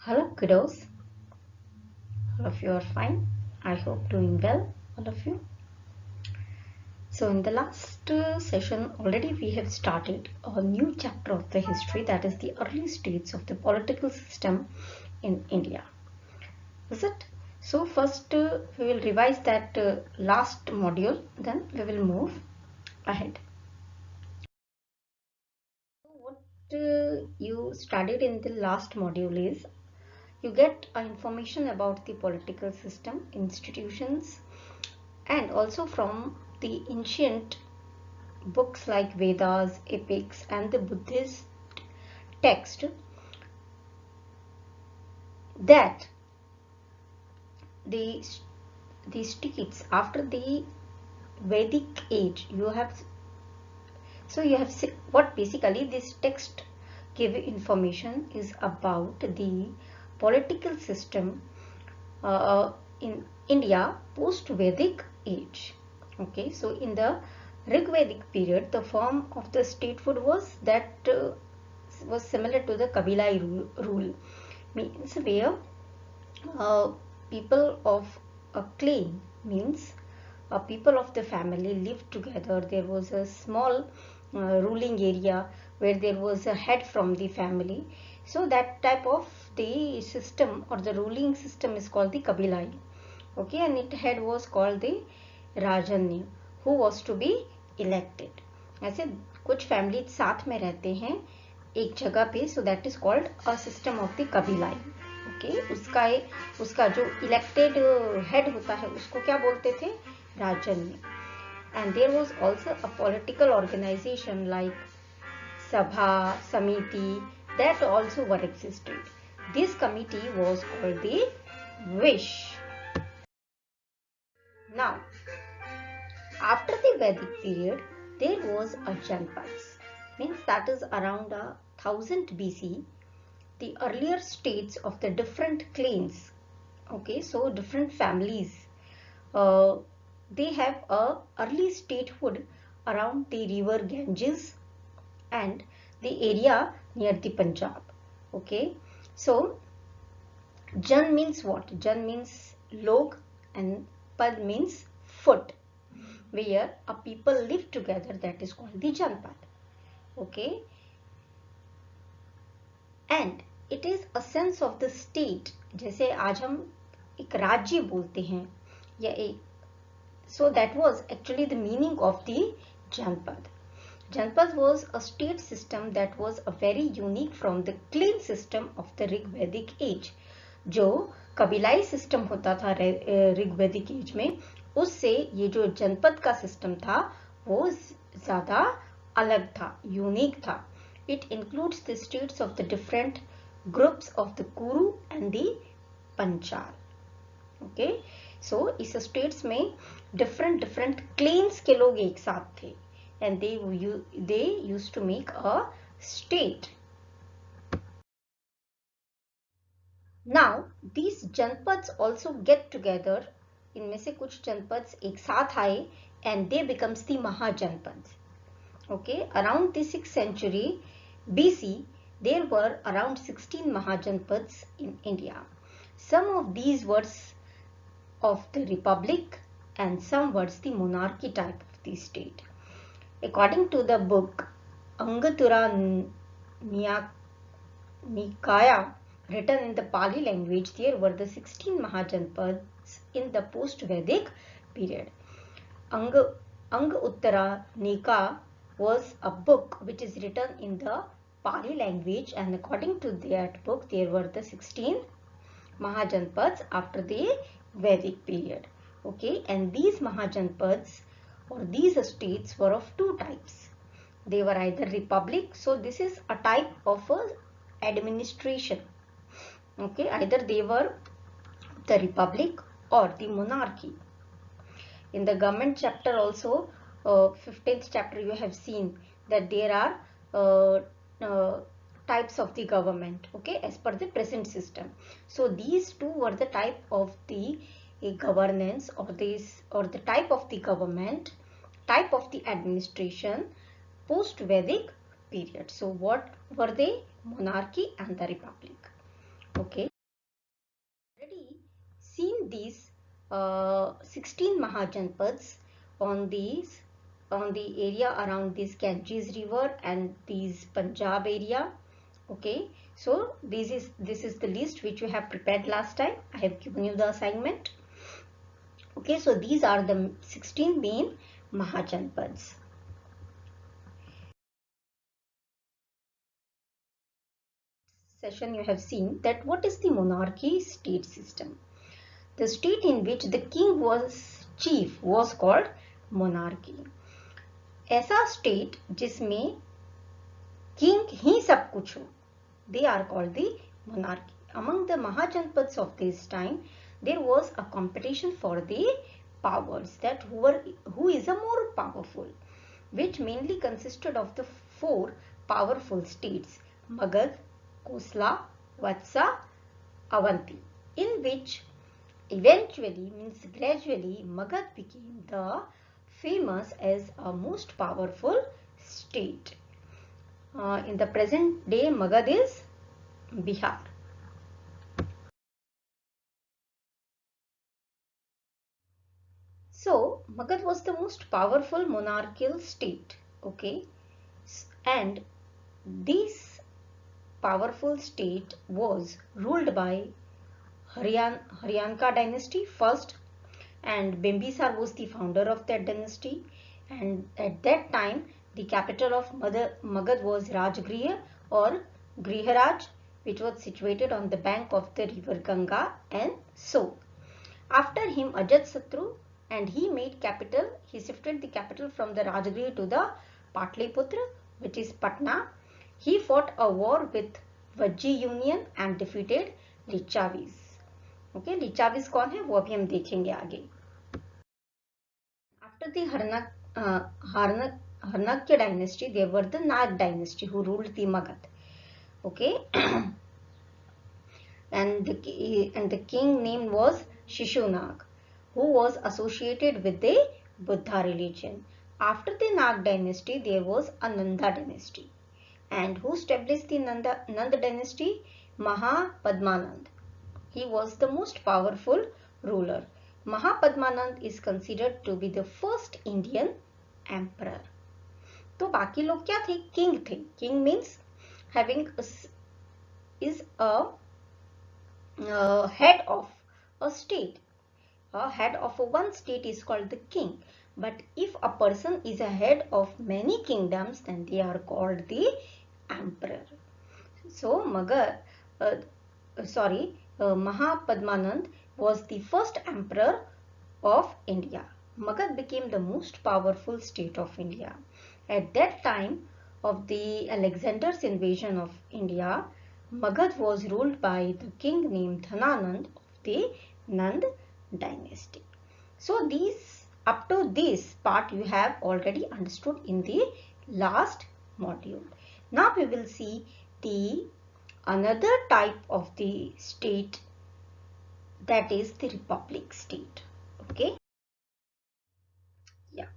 Hello kiddos, all of you are fine. I hope doing well, all of you. So in the last session already we have started a new chapter of the history, that is the early stages of the political system in India. Is it? So first we will revise that last module, then we will move ahead. What you studied in the last module is you get information about the political system, institutions, and also from the ancient books like Vedas, epics, and the Buddhist text, that the states after the Vedic age, you have what basically this text give information is about the political system in India post Vedic age. Okay, so in the Rig Vedic period, the form of the statehood was was similar to the Kabilai rule, means where people of a clan, means people of the family lived together. There was a small ruling area where there was a head from the family. So that type of the system or the ruling system is called the Kabilai. Okay, and its head was called the Rajanya, who was to be elected. ऐसे कुछ family साथ में रहते हैं एक जगह पे, so that is called a system of the Kabilai. Okay, उसका जो इलेक्टेड हेड होता है उसको क्या बोलते थे? राजन्य. And there was also a political organization like Sabha, Samiti, that also were existed. This committee was called the Vish. Now, after the Vedic period, there was a Janpads, means that is around 1000 BC, the earlier states of the different clans. Okay, so different families, they have a early statehood around the river Ganges and the area near the Punjab. Okay, so Jan means what? Jan means log and Pad means foot. Where a people live together, that is called the Janpad. Okay, and it is a sense of the state. जैसे आज हम एक राज्य बोलते हैं या एक, so that was actually the meaning of the Janpad. Janpad was a state system that was a very unique from the clan system of the Rig Vedic age. जो कबीलाई सिस्टम होता था ऋग वैदिक एज में, उससे ये जो जनपद का सिस्टम था वो ज्यादा अलग था, यूनिक था. It includes the states of the different groups of the कुरु एंड द पंचाल. ओके, सो इस स्टेट्स में डिफरेंट क्लेन्स के लोग एक साथ थे and they used to make a state. Now these janpads also get together. इनमें से कुछ जनपद्स एक साथ आए and they becomes the Mahajanpads. Okay, around the 6th century BC, there were around 16 Mahajanpads in India. Some of these were of the republic and some were the monarchy type of the state. According to the book Anguttara Nikaya, written in the Pali language, there were the 16 Mahajanpads in the post-Vedic period. Anguttara Nika was a book which is written in the Pali language, and according to that book, there were the 16 Mahajanpads after the Vedic period. Okay, and these Mahajanpads or these states were of two types. They were either republic, so this is a type of administration. Okay, either they were the republic or the monarchy. In the government chapter also, 15th chapter, you have seen that there are types of the government, okay, as per the present system. So these two were the type of the governance or the type of the government, type of the administration post Vedic period. So what were they? Monarchy and the republic. Okay. these 16 Mahajanpads on the area around this Ganges river and these Punjab area. Okay, so this is the list which you have prepared last time. I have given you the assignment. Okay, so these are the 16 main Mahajanpads. Session you have seen that what is the monarchy state system. The state in which the king was chief was called monarchy. ऐसा state जिसमें king ही सब कुछ हो, they are called the monarchy. Among the Mahajanpads of this time, there was a competition for the powers, that who is a more powerful, which mainly consisted of the 4 powerful states, Magad, Kosla, Vatsa, Avanti, in which eventually, means gradually, Magad became the famous as a most powerful state. In the present day, Magad is Bihar. So, Magad was the most powerful monarchical state. Okay, and this powerful state was ruled by Haryanka dynasty first, and Bimbisar was the founder of that dynasty, and at that time the capital of Magad was Rajgriha or Griharaj, which was situated on the bank of the river Ganga, and so after him Ajatsatru, and he made capital, he shifted the capital from the Rajgriha to the Patliputra, which is Patna. He fought a war with Vajji Union and defeated Lichavis. Okay, Lichavis कौन है वो अभी हम देखेंगे आगे. After the Harnakya dynasty, there were the Nag dynasty who ruled the Magad. Okay, and the king name was Shishunag, who was associated with the Buddha religion. After the Nag dynasty, there was a Nanda dynasty, and who established the Nanda dynasty? Mahapadmanand. He was the most powerful ruler. Mahapadmanand is considered to be the first Indian emperor. तो बाकी लोग क्या थे? King थे. King means having is a head of a state. A head of one state is called the king. But if a person is a head of many kingdoms, then they are called the emperor. So Mahapadmanand was the first emperor of India. Magad became the most powerful state of India. At that time of the Alexander's invasion of India, Magad was ruled by the king named Dhananand of the Nand dynasty. So up to this part you have already understood in the last module. Now we will see the another type of the state, that is the republic state. Okay, yeah.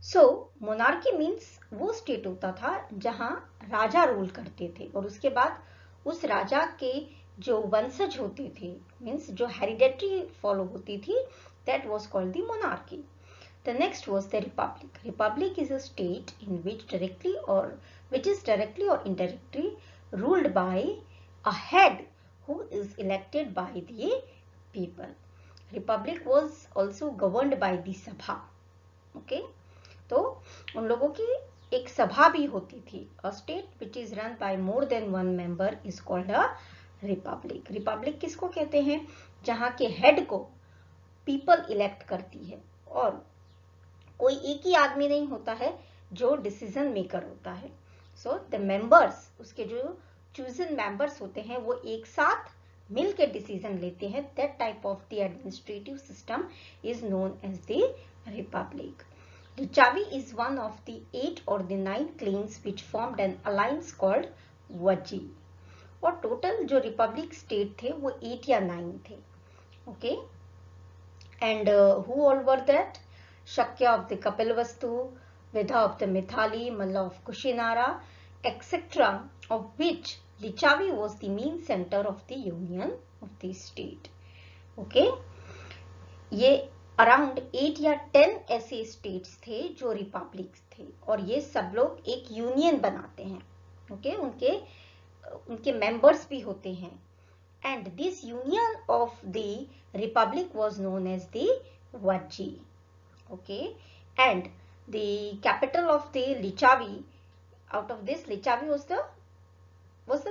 So monarchy means वो state होता था जहां राजा rule करते थे और उसके बाद उस राजा के जो वंशज होते थे, मीन्स जो हेरिडेटरी फॉलो होती थी, that was called the monarchy. The next was the republic. Republic is a state in which is directly or indirectly ruled by a head who is elected by the people. Republic was also governed by the sabha. Okay, तो उन लोगों की एक सभा भी होती थी. A state which is run by more than one member is called a republic. Republic किसको कहते हैं? जहां के हेड को पीपल इलेक्ट करती है और कोई एक ही आदमी नहीं होता है जो डिसीजन मेकर होता है. सो द मेंबर्स, उसके जो चूजन मेंबर्स होते हैं वो एक साथ मिल के डिसीजन लेते हैं. That type of the administrative system is known as the republic. Lichavi is one of the 8 or the 9 clans which formed an alliance called Vajji. और टोटल जो रिपब्लिक स्टेट थे वो 8 या 9 थे. Okay, and who all were that? Shakya of the Kapilvastu, Vidha of the Mithali, Malla of Kushinara, etc., of which Lichavi was the main center of the union of the state. Okay, ये around 8 या 10 ऐसे states थे जो Republic थे, और ये सब लोग एक यूनियन बनाते हैं. ओके, उनके मेंबर्स भी होते हैं. And this union of the republic was known as the Vaji. Okay, and the capital of the Lichavi, out of this Lichavi was the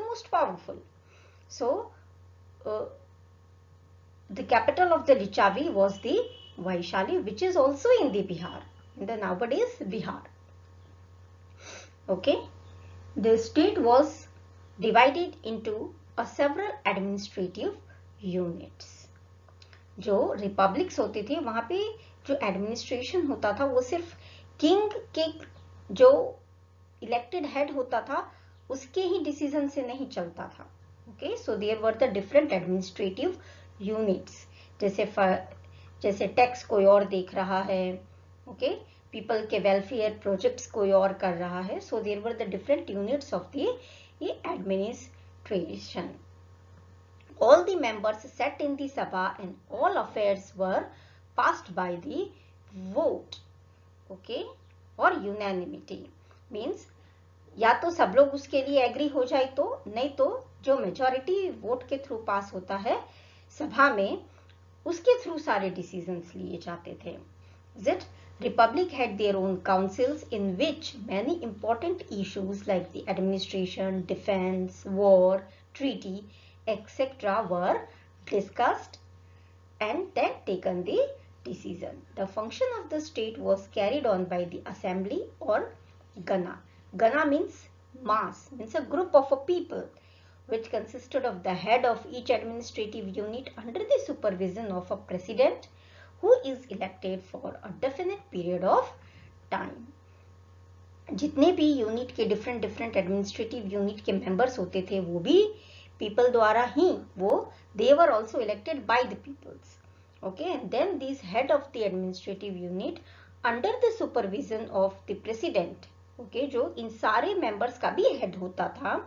most powerful. So the capital of the Lichavi was the Vaishali, which is also in the Bihar, in the nowadays Bihar. Okay, the state was divided into several administrative units. जो republics होते थे वहां पे जो administration होता था वो सिर्फ किंग के जो इलेक्टेड हेड होता था उसके ही डिसीजन से नहीं चलता था. Okay, so there were the different administrative units. जैसे टैक्स कोई और देख रहा है. ओके, पीपल के वेलफेयर प्रोजेक्ट्स कोई और कर रहा है. So there were the different units of the administration. All the members sat in the sabha and all affairs were passed by the vote. Okay, और unanimity means या तो सब लोग उसके लिए एग्री हो जाए तो, नहीं तो जो मेजॉरिटी वोट के थ्रू पास होता है सभा में उसके थ्रू सारे डिसीजंस लिए जाते थे. That Republic had their own councils in which many important issues like the administration, defense, war, treaty, etc. were discussed and then taken the decision. The function of the state was carried on by the assembly or Gana. Gana means mass, means a group of a people which consisted of the head of each administrative unit under the supervision of a president who is elected for a definite period of time. जितने भी unit के different administrative unit के members होते थे वो भी people द्वारा ही they were also elected by the peoples. Okay, and then these head of the administrative unit under the supervision of the president, okay, जो इन सारे members का भी head होता था,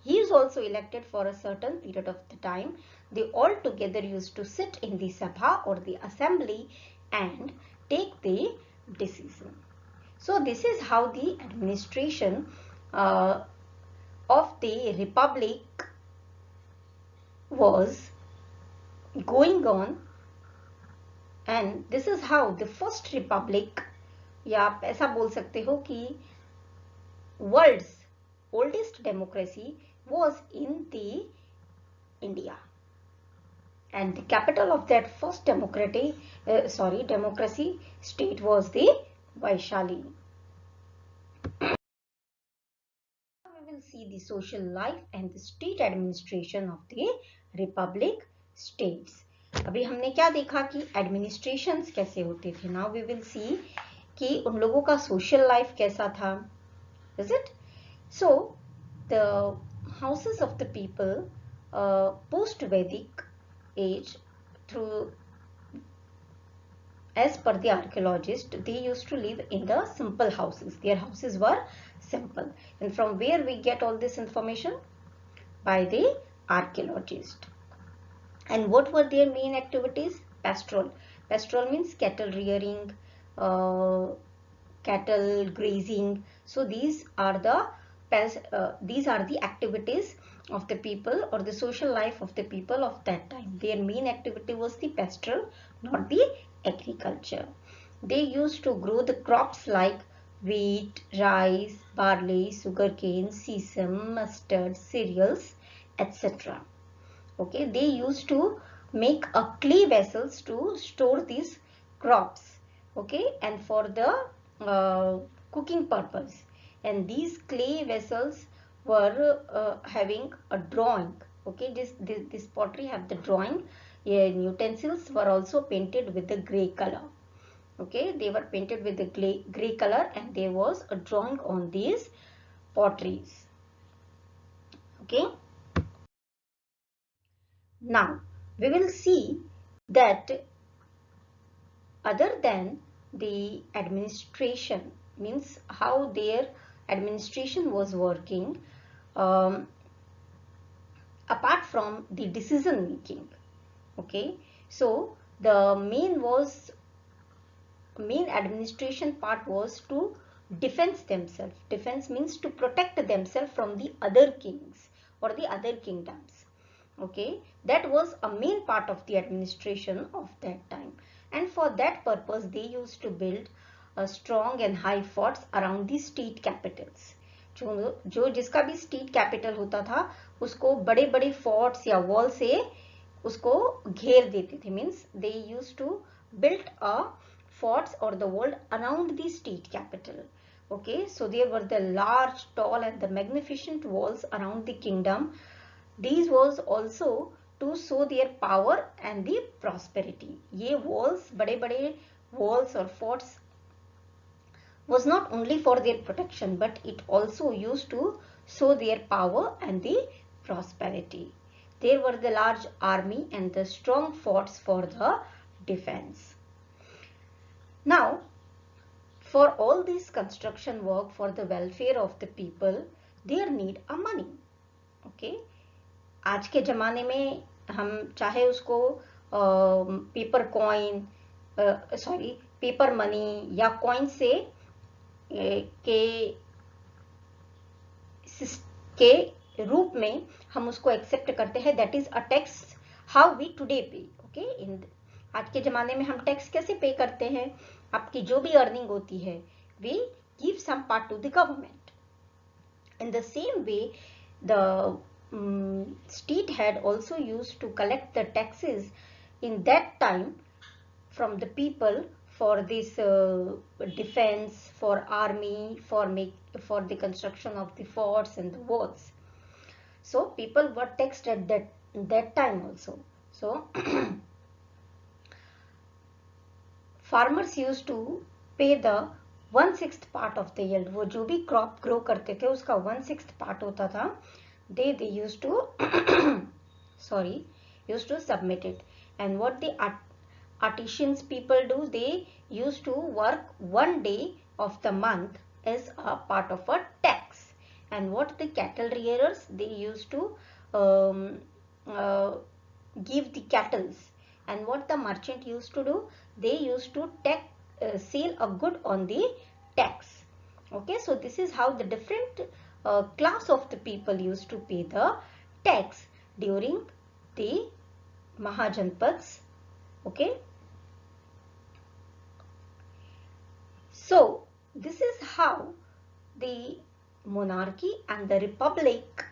he is also elected for a certain period of the time. They all together used to sit in the sabha or the assembly and take the decision. So this is how the administration of the republic was going on, and this is how the first republic, या आप ऐसा बोल सकते हो कि world's oldest democracy was in the India, and the capital of that first democracy state was the Vaishali. We will see the social life and the state administration of the republic states. अभी हमने क्या देखा कि administrations कैसे होते थे. Now we will see कि उन लोगों का सोशल लाइफ कैसा था. Is it so the houses of the people post Vedic age through, as per the archaeologist, they used to live in the simple houses. Their houses were simple. And from where we get all this information? By the archaeologist. And what were their main activities? Pastoral. Pastoral means cattle rearing, cattle grazing. So these are the activities of the people or the social life of the people of that time. Their main activity was the pastoral, not the agriculture. They used to grow the crops like wheat, rice, barley, sugarcane, sesame, mustard, cereals, etc. Okay, they used to make a clay vessels to store these crops. Okay, and for the cooking purpose. And these clay vessels were having a drawing. Okay, this pottery have the drawing. Utensils were also painted with the gray color. Okay, they were painted with the gray color, and there was a drawing on these potteries. Okay, now we will see that other than the administration, means how their administration was working, apart from the decision making. Okay, So the main administration part was to defend themselves. Defense means to protect themselves from the other kings or the other kingdoms. Okay, that was a main part of the administration of that time, and for that purpose they used to build a strong and high forts around the state capitals. जो जिसका भी state capital होता था उसको बड़े बड़े forts या wall से उसको घेर देते थे. Means they use to build a forts or the wall around the state capital. Okay, so there were the large, tall and the magnificent walls around the kingdom. These was also to show their power and the prosperity. ये walls, बड़े बड़े walls or forts was not only for their protection but it also used to show their power and the prosperity. There were the large army and the strong forts for the defense. Now, for all this construction work for the welfare of the people, there need a money. Okay, आज के ज़माने में हम चाहे उसको paper coin paper money या coin से के रूप में हम उसको एक्सेप्ट करते हैं. That is a tax how we today pay. Okay, in आज के ज़माने में हम टैक्स कैसे पे करते हैं. आपकी जो भी अर्निंग होती है we give some part to the government. In the same way the state had also used to collect the taxes in that time from the people for this defense, for army, for the construction of the forts and the walls. So people were taxed at that time also. So farmers used to pay the 1/6 part of the yield. वो जो भी crop grow करते थे उसका 1/6 part होता था. They used to used to submit it. And what the artisans people do, they used to work one day of the month as a part of a tax. And what the cattle rearers, they used to give the cattle. And what the merchant used to do, they used to sell a good on the tax. Okay, so this is how the different class of the people used to pay the tax during the Mahajanpads. Okay, so this is how the monarchy and the republic,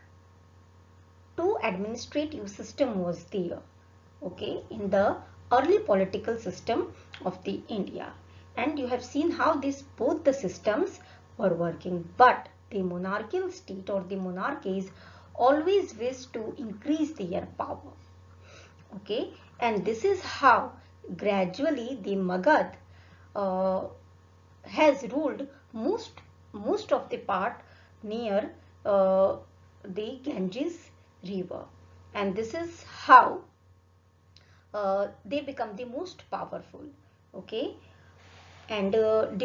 two administrative system was there. Okay, in the early political system of the India, and you have seen how both the systems were working. But the monarchical state or the monarchies always wish to increase their power. Okay, and this is how gradually the Magad has ruled most of the part near the Ganges river, and this is how they become the most powerful. Okay, and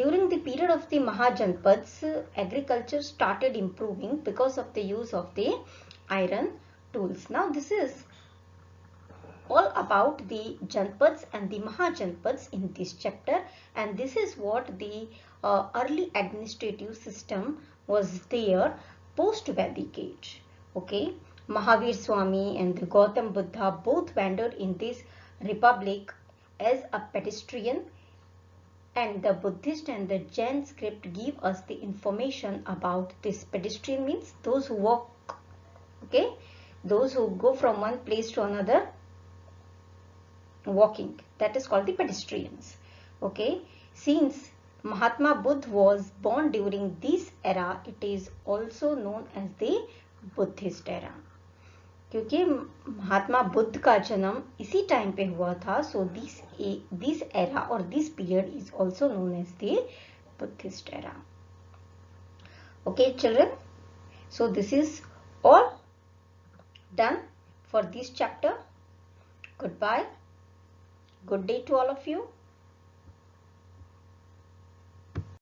during the period of the Mahajanpads, agriculture started improving because of the use of the iron tools. Now this is all about the Janpads and the Mahajanpads in this chapter, and this is what the early administrative system was there post-Vedic age. Okay, Mahavir Swami and the Gautam Buddha both wandered in this republic as a pedestrian, and the Buddhist and the Jain script give us the information about this. Pedestrian means those who walk. Okay, those who go from one place to another walking, that is called the pedestrians. Okay, since Mahatma Buddha was born during this era, it is also known as the Buddhist era. क्योंकि महात्मा बुद्ध का जन्म इसी time पे हुआ था, so this era or this period is also known as the Buddhist era. Okay children, so this is all done for this chapter. Goodbye. Good day to all of you.